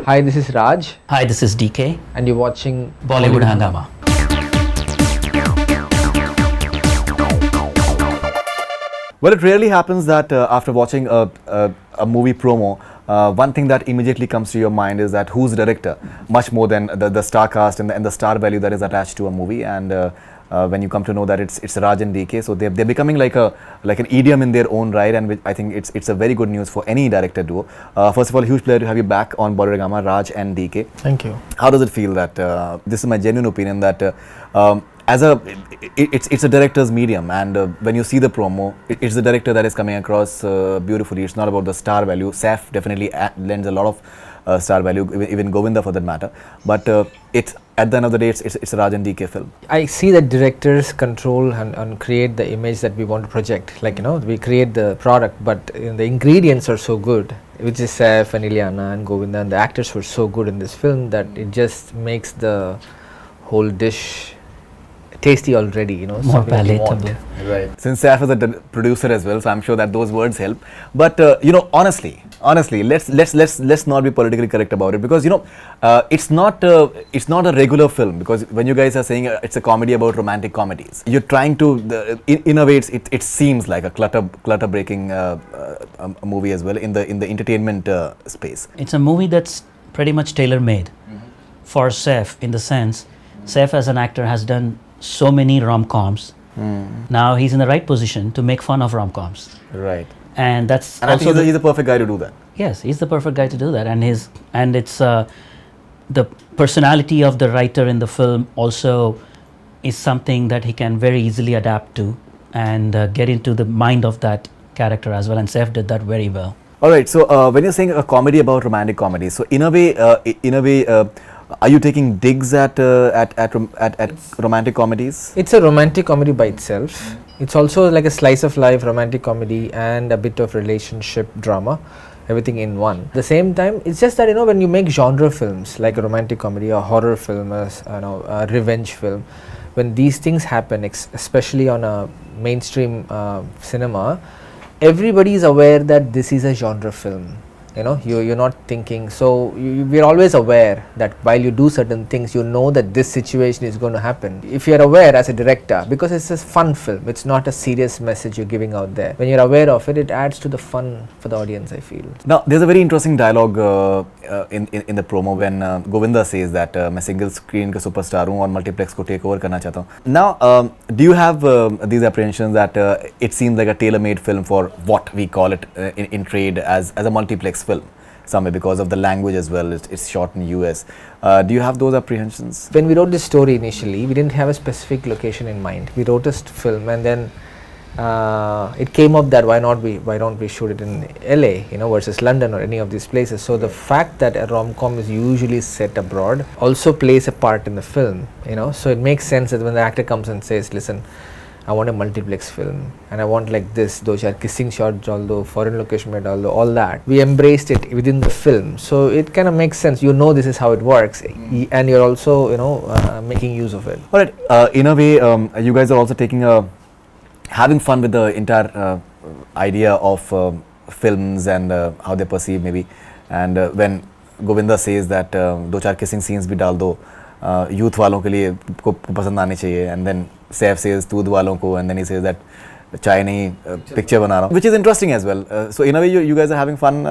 Hi, this is Raj, Hi, this is DK. and you're watching Bollywood Hungama. Well, it rarely happens that after watching a movie promo, one thing that immediately comes to your mind is that who's the director, much more than the star cast and the star value that is attached to a movie. And when you come to know that it's Raj and DK, so they're becoming like an idiom in their own right, and I think it's a very good news for any director duo. First of all, huge pleasure to have you back on Bollywood Hungama, Raj and DK. Thank you. How does it feel that this is my genuine opinion that it's a director's medium, and when you see the promo, it's the director that is coming across beautifully. It's not about the star value. Saif definitely lends a lot of star value, even Govinda for that matter. But it's at the end of the day, it's a Raj and DK film. I see that directors control and create the image that we want to project. Like, we create the product, but the ingredients are so good, which is Saif and Ileana and Govinda, and the actors were so good in this film that it just makes the whole dish tasty already, More palatable. Right. Since Saif is a producer as well, so I'm sure that those words help. But honestly, let's not be politically correct about it, because it's not a regular film. Because when you guys are saying it's a comedy about romantic comedies, you're trying to in a way it seems like a clutter breaking movie as well in the entertainment space. It's a movie that's pretty much tailor made for Saif, in the sense Saif as an actor has done so many rom-coms. Now he's in the right position to make fun of rom-coms. Right. And that's and also I think he's the perfect guy to do that. Yes, he's the perfect guy to do that. And it's the personality of the writer in the film also is something that he can very easily adapt to and get into the mind of that character as well. And Saif did that very well. All right. So when you're saying a comedy about romantic comedy, so in a way, are you taking digs at romantic comedies? It's a romantic comedy by itself. It's also like a slice of life romantic comedy and a bit of relationship drama, everything in one. At the same time, it's just that when you make genre films like a romantic comedy, a horror film, a revenge film, when these things happen, especially on a mainstream cinema, everybody is aware that this is a genre film. You're not thinking, so we're always aware that while you do certain things, that this situation is going to happen. If you're aware as a director, because it's a fun film, it's not a serious message you're giving out there. When you're aware of it, it adds to the fun for the audience, I feel. Now, there's a very interesting dialogue in the promo when Govinda says that मैं single screen का superstar हूँ और multiplex को take over करना चाहता हूँ. Now, do you have these apprehensions that it seems like a tailor-made film for what we call it in trade as a multiplex film? Somewhere because of the language as well, it's shot in US. Do you have those apprehensions? When we wrote this story initially, we didn't have a specific location in mind. We wrote a film, and then it came up that why don't we shoot it in LA, versus London or any of these places. So the fact that a rom-com is usually set abroad also plays a part in the film, So it makes sense that when the actor comes and says, listen, I want a multiplex film and I want like this, those are kissing shots, although foreign location made, although all that. We embraced it within the film. So it kind of makes sense. This is how it works, and you're also, making use of it. All right. In a way, you guys are also having fun with the entire idea of films and how they perceive maybe. And when Govinda says that दो चार kissing scenes भी डाल दो youth वालों के लिए को पसंद आने चाहिए, and then Saif says दूध वालों को, and then he says that चाय नहीं picture बना रहा हूँ, which is interesting as well. So in a way, you guys are having fun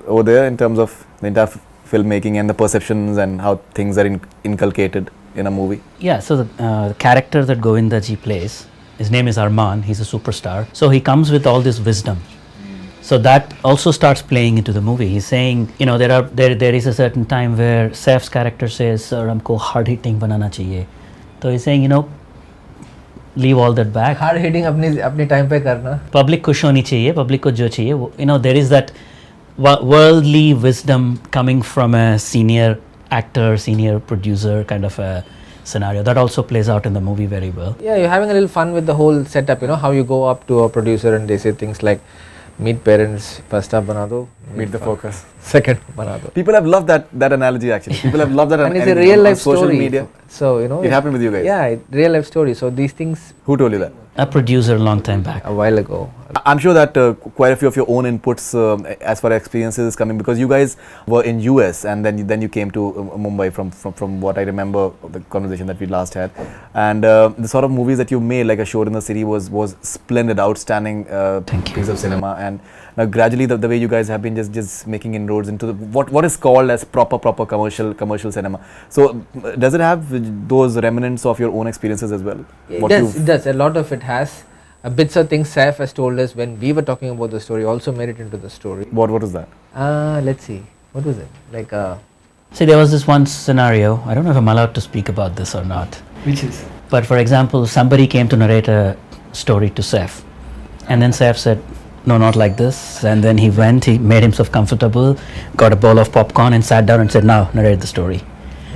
over there in terms of the entire filmmaking and the perceptions and how things are inculcated in a movie. Yeah, so the character that Govinda ji plays, his name is Arman, he's a superstar. So he comes with all this wisdom. So that also starts playing into the movie. He's saying, there is a certain time where Saif's character says, sir, humko hard hitting banana chahiye. So he's saying, leave all that back. Hard hitting apne time pe karna. Public ko shoni chahiye, public ko jo chahiye. There is that worldly wisdom coming from a senior actor, senior producer kind of a scenario. That also plays out in the movie very well. Yeah, you're having a little fun with the whole setup, how you go up to a producer and they say things like, meet parents, first up bana do, Meet the focus. Second bana do. People have loved that analogy actually. People have loved that and it's a real life social story. Media. So, it happened with you guys. Yeah, real life story. So these things. Who told you that? A producer long time back. a while ago. I'm sure that quite a few of your own inputs as far as experiences is coming, because you guys were in US and then you came to Mumbai from what I remember of the conversation that we last had, and the sort of movies that you made, like A Shore in the City, was splendid, outstanding piece of cinema. And now gradually the way you guys have been just making inroads into what is called as proper commercial cinema. So does it have those remnants of your own experiences as well? It does. A lot of it has. Bits of things Saif has told us when we were talking about the story also made it into the story. What is that? Let's see. What was it? Like See, there was this one scenario. I don't know if I'm allowed to speak about this or not. which is? But for example, somebody came to narrate a story to Saif, and then Saif said, "No, not like this." And then he went, he made himself comfortable, got a bowl of popcorn, and sat down and said, "Now narrate the story."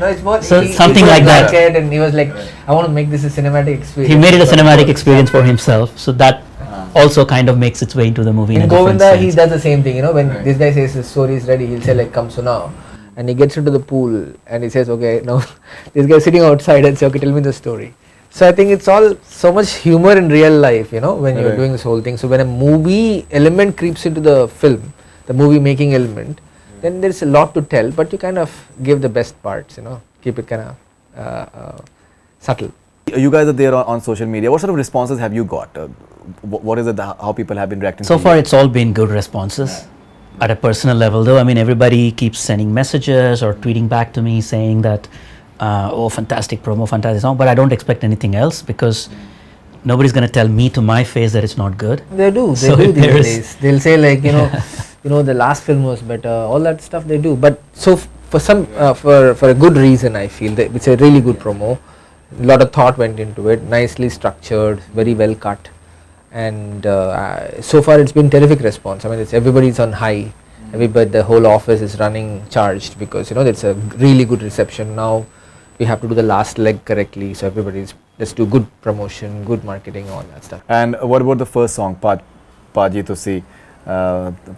No, it's more So something like that. And he was like, "I want to make this a cinematic experience." He made it a cinematic experience for himself, so that also kind of makes its way into the movie. In a different Govinda, he sense. does the same thing. You know, when this guy says his story is ready, he'll say like, "Come so now," and he gets into the pool and he says, "Okay, now this guy sitting outside and say, okay, tell me the story." So I think it's all so much humor in real life. You know, when you're doing this whole thing. So when a movie element creeps into the film, the movie making element, then there's a lot to tell, but you kind of give the best parts. You know, keep it kind of subtle. You guys are there on social media. What sort of responses have you got? What is it how people have been reacting? So to far, you? it's all been good responses. At a personal level, though, I mean, everybody keeps sending messages or tweeting back to me saying that, "Oh, fantastic promo, fantastic song," but I don't expect anything else because nobody's going to tell me to my face that it's not good. They do. They So do if these there's- days. They'll say like, the last film was better. All that stuff they do. But so for some, for a good reason, I feel that it's a really good promo. A lot of thought went into it. Nicely structured, very well cut, and so far it's been terrific response. I mean, everybody's on high. Everybody, the whole office is running charged because it's a really good reception. Now we have to do the last leg correctly, so let's do good promotion, good marketing, all that stuff. And what about the first song, Paji Tusi,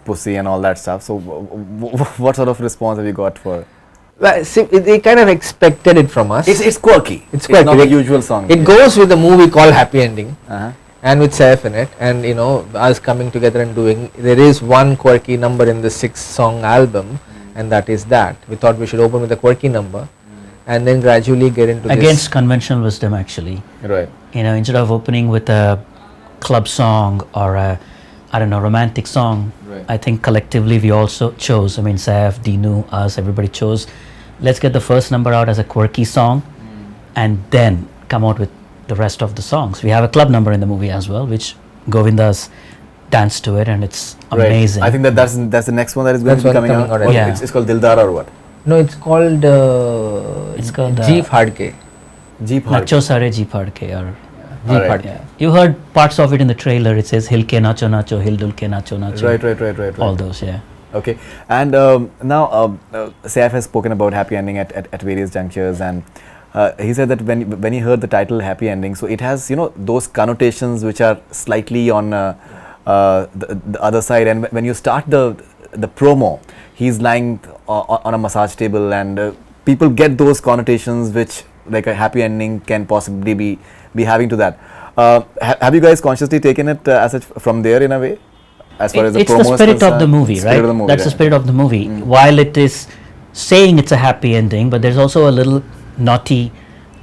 Pussy and all that stuff? So what sort of response have you got for? Well, see, they kind of expected it from us. It's quirky. It's quirky. not the usual song. It goes with the movie called Happy Ending, Uh-huh. and with Saif in it, and us coming together and doing. There is one quirky number in the 6-song album, and that is that. We thought we should open with a quirky number, and then gradually get into Against conventional wisdom, actually. Right. Instead of opening with a club song or a, I don't know, romantic song, Right. I think collectively we also chose, Saif, Dinu, us, everybody chose, let's get the first number out as a quirky song and then come out with the rest of the songs. We have a club number in the movie as well, which Govinda's danced to it and it's amazing. Right. I think that's the next one that is going That's to be one coming coming out. out, What- yeah. It's called Dildar or what? No, it's called Jeep Hardke. Jeep Nacho Sare Ji Padke or Jeep Alright. Hardke. yeah. You heard parts of it in the trailer. It says Hilke Nacho Nacho, Hildulke Nacho Nacho. Right. All those, yeah. Okay, and now Saif has spoken about happy ending at various junctures, and he said that when he heard the title Happy Ending, so it has those connotations which are slightly on the other side, and when you start the promo, he's lying on a massage table, and people get those connotations which like a happy ending can possibly be having to that. Have you guys consciously taken it as such from there in a way? As far as the It's the promo is spirit of concerned? the movie, Spirit right? of the movie, That's the right. spirit of the movie. While it is saying it's a happy ending, but there's also a little naughty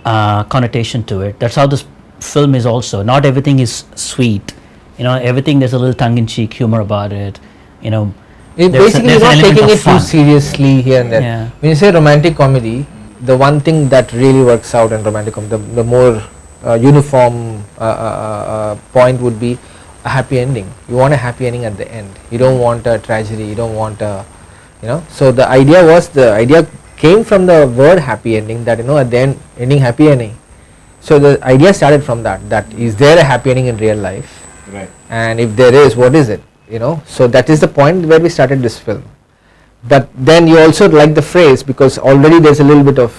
connotation to it. That's how this film is also. Not everything is sweet. Everything, there's a little tongue-in-cheek humor about it. Basically, you're not taking it too seriously here and there. Yeah. When you say romantic comedy, the one thing that really works out in romantic comedy, the more uniform point would be a happy ending. You want a happy ending at the end. You don't want a tragedy. You don't want a, So the idea came from the word happy ending. That at the end, ending happy ending. So the idea started from that. That is there a happy ending in real life? Right. And if there is, what is it? So that is the point where we started this film. But then you also like the phrase because already there's a little bit of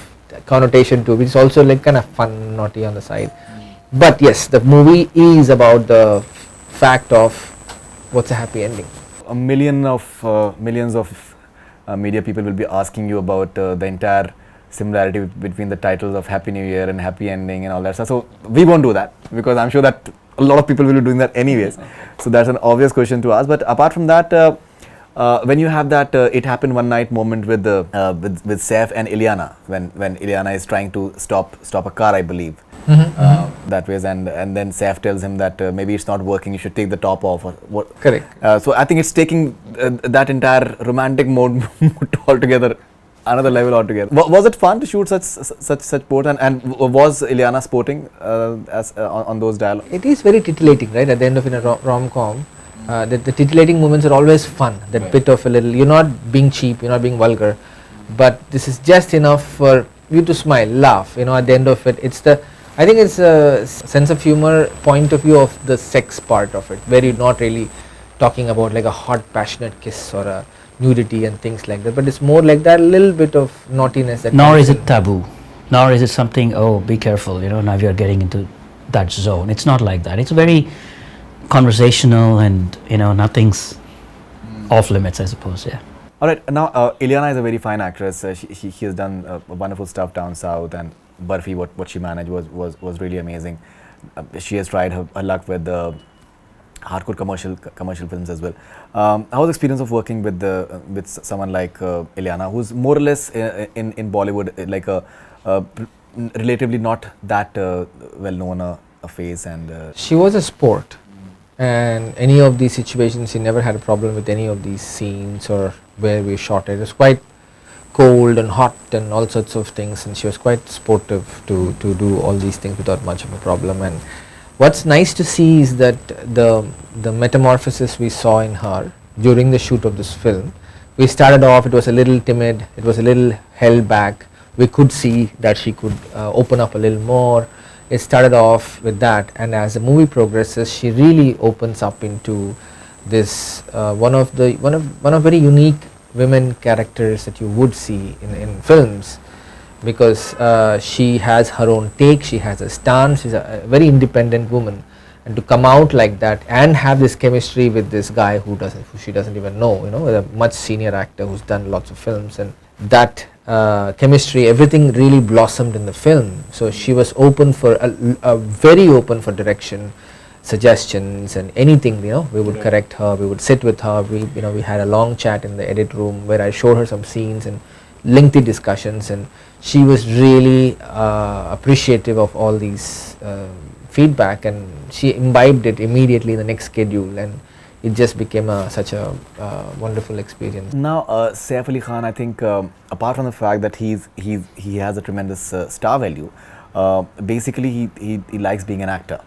connotation to it, which is also like kind of fun, naughty on the side. But yes, the movie is about the fact of what's a happy ending. Millions of media people will be asking you about the entire similarity between the titles of Happy New Year and Happy Ending and all that stuff. So we won't do that because I'm sure that a lot of people will be doing that anyways. So that's an obvious question to ask. But apart from that, when you have that it happened one night moment with with Saif and Ileana, when Ileana is trying to stop a car, I believe. That ways, and then Saif tells him that maybe it's not working, you should take the top off or what. Correct. So I think it's taking that entire romantic mode altogether, another level altogether. Was it fun to shoot such ports, and was Ileana sporting as on those dialogues? It is very titillating, right? At the end of in a rom-com, the titillating moments are always fun. That bit of a little, you're not being cheap, you're not being vulgar, but this is just enough for you to smile, laugh. At the end of it, I think it's a sense of humor point of view of the sex part of it, where you're not really talking about like a hot, passionate kiss or a nudity and things like that, but it's more like that little bit of naughtiness. Nor is it taboo, nor is it something, oh, be careful, now you're getting into that zone. It's not like that. It's very conversational, and nothing's off limits, I suppose. Yeah. All right. Now, Ileana is a very fine actress. She has done wonderful stuff down south, and Barfi, what she managed was really amazing. She has tried her luck with the hardcore commercial films as well. How was the experience of working with someone like Ileana, who's more or less in Bollywood like a relatively not that well known a face, and she was a sport, and any of these situations, she never had a problem with any of these scenes or where we shot it. It was quite cold and hot and all sorts of things, and she was quite sportive to do all these things without much of a problem. And what's nice to see is that the metamorphosis we saw in her during the shoot of this film. We started off, it was a little timid, it was a little held back. We could see that she could open up a little more. It started off with that, and as the movie progresses, she really opens up into this one of very unique women characters that you would see in films, because she has her own take, she has a stance, she's a very independent woman, and to come out like that and have this chemistry with this guy who she doesn't even know, a much senior actor who's done lots of films, and that chemistry, everything really blossomed in the film. So she was open for very open for direction, suggestions, and anything. We would correct her, we would sit with her. We had a long chat in the edit room where I showed her some scenes and lengthy discussions, and she was really appreciative of all these feedback, and she imbibed it immediately in the next schedule, and it just became such a wonderful experience. Now, Saif Ali Khan, I think, apart from the fact that he has a tremendous star value, basically he likes being an actor,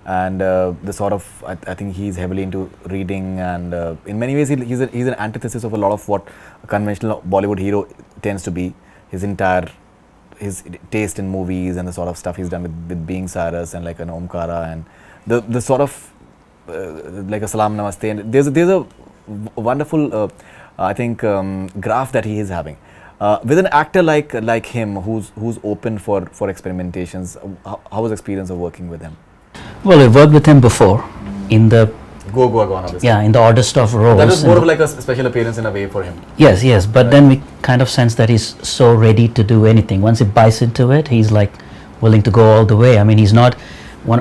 and the sort of I think he's heavily into reading, and in many ways he's an antithesis of a lot of what a conventional Bollywood hero tends to be. His taste in movies and the sort of stuff he's done with Being Cyrus and like an Omkara, and the sort of like a Salam Namaste, and there's a wonderful I think graph that he is having with an actor like him who's open for experimentations. How was the experience of working with him? Well, I worked with him before in the Gone, obviously. Yeah, in the oddest of roles. That was more of like a special appearance in a way for him. Yes, but then we kind of sense that he's so ready to do anything. Once he buys into it, he's like willing to go all the way. I mean, he's not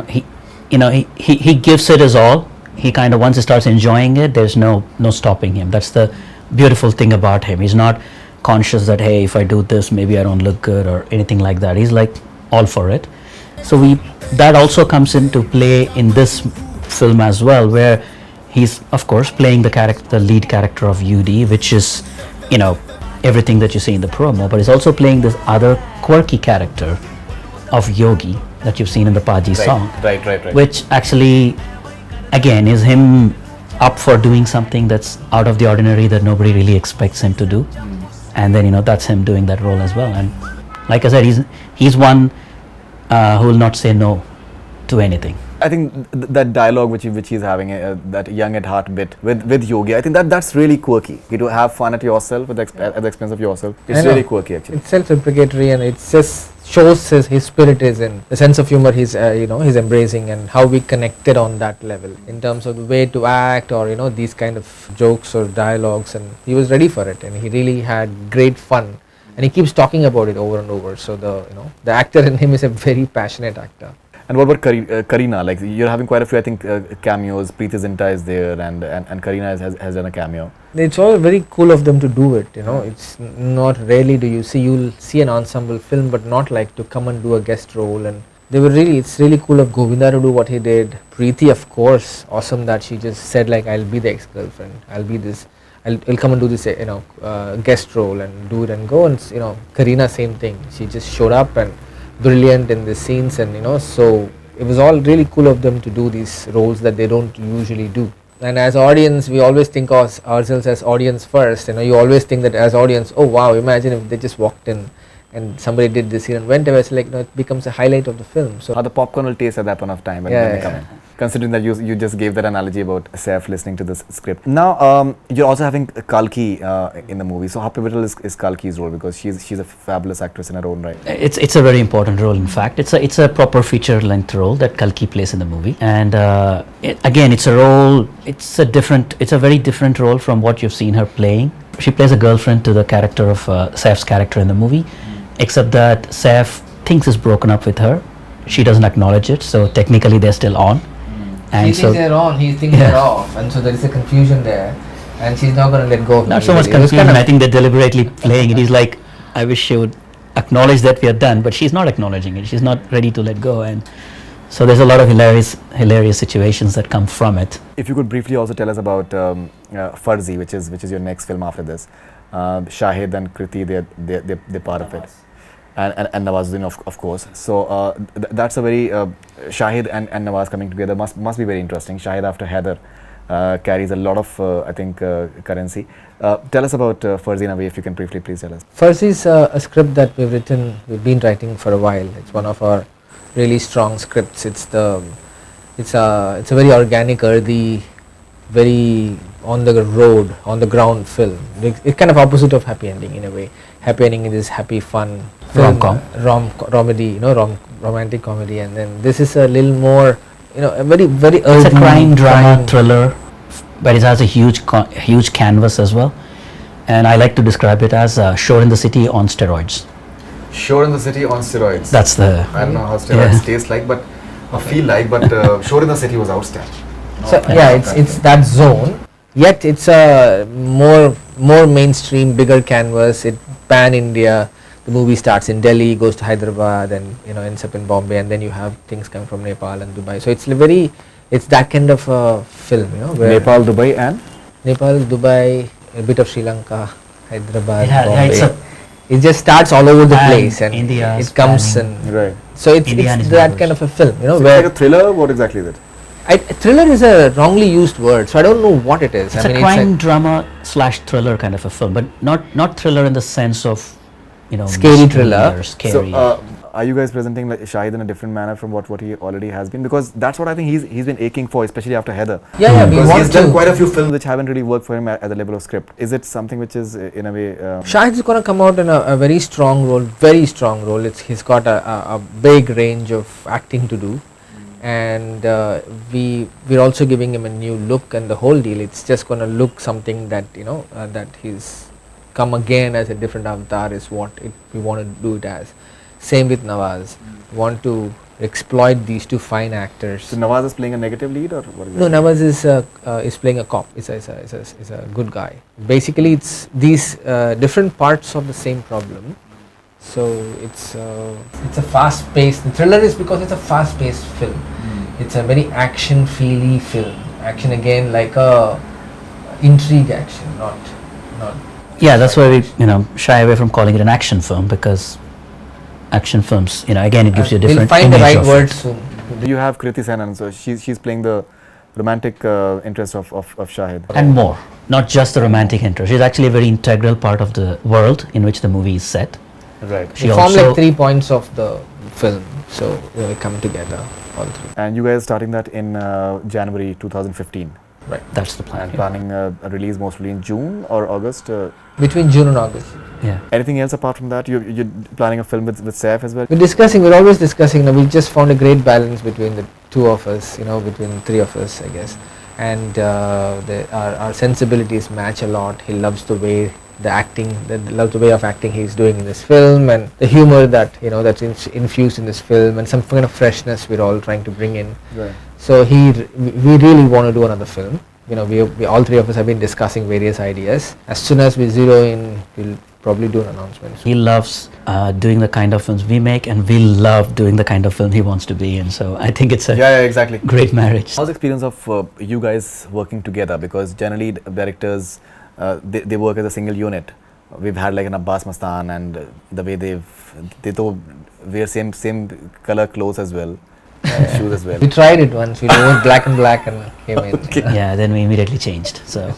he gives it his all. He kind of, once he starts enjoying it, there's no stopping him. That's the beautiful thing about him. He's not conscious that, hey, if I do this, maybe I don't look good or anything like that. He's like all for it. So that also comes into play in this film as well, where he's of course playing the lead character of UD, which is everything that you see in the promo, but he's also playing this other quirky character of Yogi that you've seen in the Paji song, right, which actually again is him up for doing something that's out of the ordinary that nobody really expects him to do, and then that's him doing that role as well. And like I said, he's one who will not say no to anything. I think that dialogue which he's having, that young at heart bit with Yogi, I think that's really quirky. To have fun at yourself at the expense of yourself. It's really quirky actually. It's self-deprecatory, and it just shows his spirit is in the sense of humor he's embracing, and how we connected on that level in terms of the way to act, or these kind of jokes or dialogues, and he was ready for it, and he really had great fun, and he keeps talking about it over and over. So the actor in him is a very passionate actor. And what about Kareena? Like you're having quite a few, I think, cameos. Preity Zinta is there, and Kareena has done a cameo. It's all very cool of them to do it, you know. It's not rarely do you'll see an ensemble film, but not like to come and do a guest role. And they were really, it's really cool of Govinda to do what he did. Preity, of course, awesome that she just said like, I'll be the ex-girlfriend, I'll be this, I'll come and do this, you know, guest role and do it and go. And you know, Kareena, same thing. She just showed up and brilliant in the scenes, and you know, so it was all really cool of them to do these roles that they don't usually do. And as audience, we always think of ourselves as audience first. You know, you always think that as audience, oh wow, imagine if they just walked in and somebody did this scene and went away. It's like, you know, it becomes a highlight of the film. So how the popcorn will taste at that point of time when they come in. Considering that you just gave that analogy about Saif listening to this script. Now you're also having Kalki in the movie. So how pivotal is Kalki's role, because she's a fabulous actress in her own right. It's a very important role. In fact, it's a proper feature length role that Kalki plays in the movie. And again, it's a role. It's a very different role from what you've seen her playing. She plays a girlfriend to the character of Saif's character in the movie, except that Saif thinks is broken up with her. She doesn't acknowledge it, so technically they're still on. And she thinks they're on, he thinks they're off, and so there is a confusion there, and she's not going to let go of him. Not so much confusion, I think they're deliberately playing it. He's like, I wish she would acknowledge that we are done, but she's not acknowledging it. She's not ready to let go, and so there's a lot of hilarious situations that come from it. If you could briefly also tell us about Farzi, which is your next film after this. Shahid and Kriti, they're part of it. And Nawazuddin, of course. So that's a very Shahid and Nawaz coming together must be very interesting. Shahid after Heather carries a lot of I think currency. Tell us about Farzi in a way, if you can briefly please tell us. Farzi is a script that we've been writing for a while. It's one of our really strong scripts. It's a very organic, earthy, very on the road, on the ground film. It's kind of opposite of Happy Ending in a way. Happy Ending is this happy, fun rom-com, comedy, you know, romantic comedy, and then this is a little more, you know, a very earthy. It's a crime drama thriller, but it has a huge canvas as well. And I like to describe it as Shore in the City on steroids. Shore in the City on steroids. That's the. I don't know how steroids taste like, but I feel like, but Shore in the City was outstanding. So it's that zone. Yet it's a more mainstream, bigger canvas. It pan India. The movie starts in Delhi, goes to Hyderabad, and you know ends up in Bombay, and then you have things coming from Nepal and Dubai. So it's that kind of a film, you know. Where Nepal, Dubai, Dubai, a bit of Sri Lanka, Hyderabad, Yeah, Bombay. It just starts all over the place, and India it comes and right. so it's that kind of a film, you know. So where like a thriller. What exactly is it? thriller is a wrongly used word, so I don't know what it is. It's a crime drama / thriller kind of a film, but not thriller in the sense of, you know, scary thriller. Or scary. So are you guys presenting like Shahid in a different manner from what he already has been? Because that's what I think he's been aching for, especially after Heather. Yeah, we because want he's done quite a few films which haven't really worked for him at the level of script. Is it something which is in a way? Shahid is going to come out in a very strong role, he's got a big range of acting to do, and we're also giving him a new look and the whole deal. It's just going to look something that, you know, that he's come again as a different avatar is what we want to do it as. Same with Nawaz. We want to exploit these two fine actors. So Nawaz is playing a negative lead, or what is it? No, Nawaz is playing a cop. Is a good guy. Basically, it's these different parts of the same problem. So it's a fast-paced. The thriller is because it's a fast-paced film. It's a very action-feely film. Action again, like a intrigue action, not. Yeah, that's why we, you know, shy away from calling it an action film, because action films, you know, again, it gives you a different we'll find the image right of word it. soon. You have Kriti Sanon, so she's playing the romantic interest of Shahid. And more, not just the romantic interest. She's actually a very integral part of the world in which the movie is set. Right. She They form also like 3 points of the film, so they come together, all three. And you guys starting that in January 2015. Right. That's the plan. And planning a release mostly in June or August. Between June and August. Yeah. Anything else apart from that? You're planning a film with Saif as well? We're always discussing. We just found a great balance between the two of us, you know, between three of us, I guess. and our sensibilities match a lot. He loves the way the acting, loves the way of acting he's doing in this film, and the humor that that's infused in this film, and some kind of freshness we're all trying to bring in. Right. So we really want to do another film. We all three of us have been discussing various ideas. As soon as we zero in, we'll probably do an announcement. He loves doing the kind of films we make, and we love doing the kind of film he wants to be in. So I think it's a Exactly. great marriage. How's the experience of you guys working together? Because generally directors, they work as a single unit. We've had like an Abbas Mastan, and the way they wear same color clothes as well, shoes as well. We tried it once. We wore black and black and came in. Yeah, then we immediately changed. So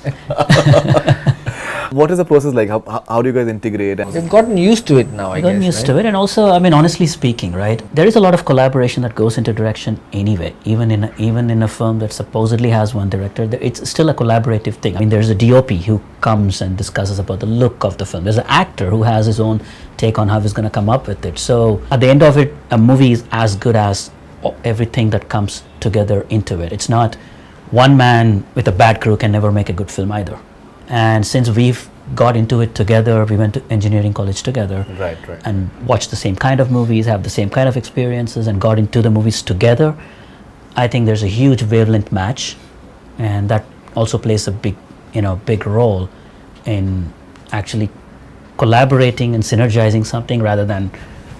What is the process like? How do you guys integrate? We've gotten used to it now, I guess. gotten used to it, and also, I mean, honestly speaking, right? There is a lot of collaboration that goes into direction anyway. Even in a film that supposedly has one director, it's still a collaborative thing. I mean, there's a DOP who comes and discusses about the look of the film. There's an actor who has his own take on how he's going to come up with it. So at the end of it, a movie is as good as everything that comes together into it. It's not one man with a bad crew can never make a good film either. And since we've got into it together, we went to engineering college together, Right. and watched the same kind of movies, have the same kind of experiences, and got into the movies together. I think there's a huge wavelength match, and that also plays a big role in actually collaborating and synergizing something rather than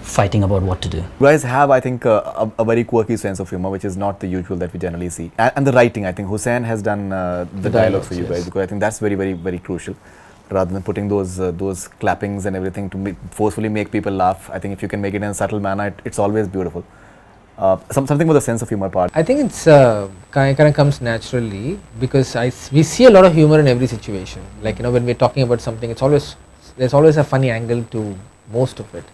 fighting about what to do. You guys have, I think, a very quirky sense of humor, which is not the usual that we generally see. And the writing, I think Hussain has done the dialogues for you guys, because I think that's very, very, very crucial. Rather than putting those clappings and everything to forcefully make people laugh, I think if you can make it in a subtle manner, it's always beautiful. Something with the sense of humor part. I think it's kind of comes naturally, because we see a lot of humor in every situation. Like when we're talking about something, there's always a funny angle to most of it.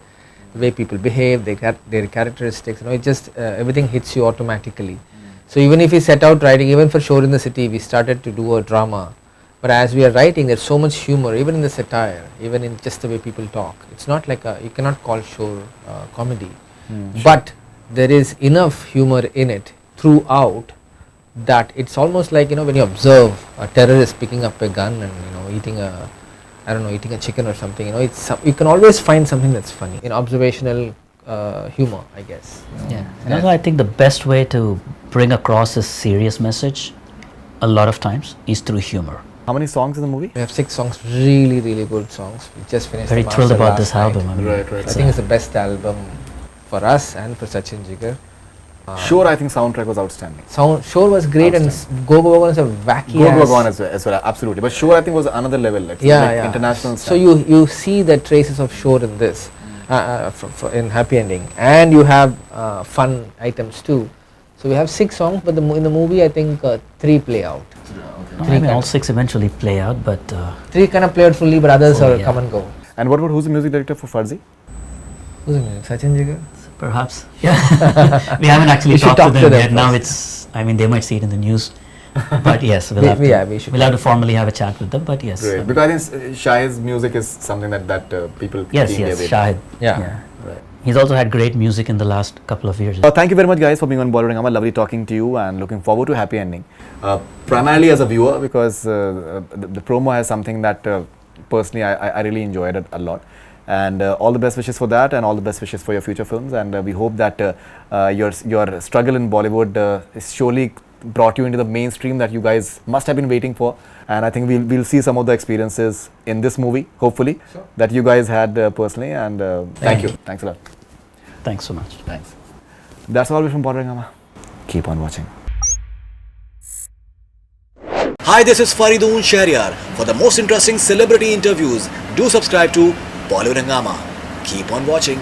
The way people behave, their characteristics, it just everything hits you automatically. So even if we set out writing, even for Shore in the City, we started to do a drama. But as we are writing, there's so much humor, even in the satire, even in just the way people talk. It's not like you cannot call Shore comedy. But there is enough humor in it throughout that it's almost like when you observe a terrorist picking up a gun and eating a chicken or something, you can always find something that's funny in observational humor, I guess. Yeah, and also I think the best way to bring across a serious message a lot of times is through humor. How many songs in the movie? We have 6 songs, really, really good songs. We just finished. Very the thrilled master about this last night. album. I mean, Right. I think it's the best album for us and for Sachin Jigar. Sure, I think soundtrack was outstanding. Shore was great, and Go Go Gone is a wacky. Go Gone as well, absolutely. But Sure, I think was another level. Like international So stuff. you see the traces of Shore in this, in Happy Ending, and you have fun items too. So we have 6 songs, but in the movie, I think 3 play out. no, I mean, all 6 eventually play out, but 3 kind of play out fully, but others come and go. And what about who's the music director for Farzi? Who's the music? Sachin Jigar? perhaps. Yeah, we haven't actually We should talked to them yet. first. Now it's, I mean, they might see it in the news, but yes, we'll have we should we'll have to formally have a chat with them. But yes, Great. Because I think Shahid's music is something that people yes, keenly await. Shahid. Yeah. Right. He's also had great music in the last couple of years. Thank you very much, guys, for being on Bollywood Hungama. Lovely talking to you, and looking forward to Happy Ending. Primarily as a viewer, because the promo has something that personally I really enjoyed it a lot. And all the best wishes for that, and all the best wishes for your future films. And we hope that your struggle in Bollywood is surely brought you into the mainstream that you guys must have been waiting for. And I think we'll see some of the experiences in this movie, hopefully, that you guys had personally. And thank you. Thanks a lot. Thanks so much. Thanks. That's all from Bollywood Hungama. Keep on watching. Hi, this is Faridoon Shahryar. For the most interesting celebrity interviews, do subscribe to Bollywood Hungama. Keep on watching.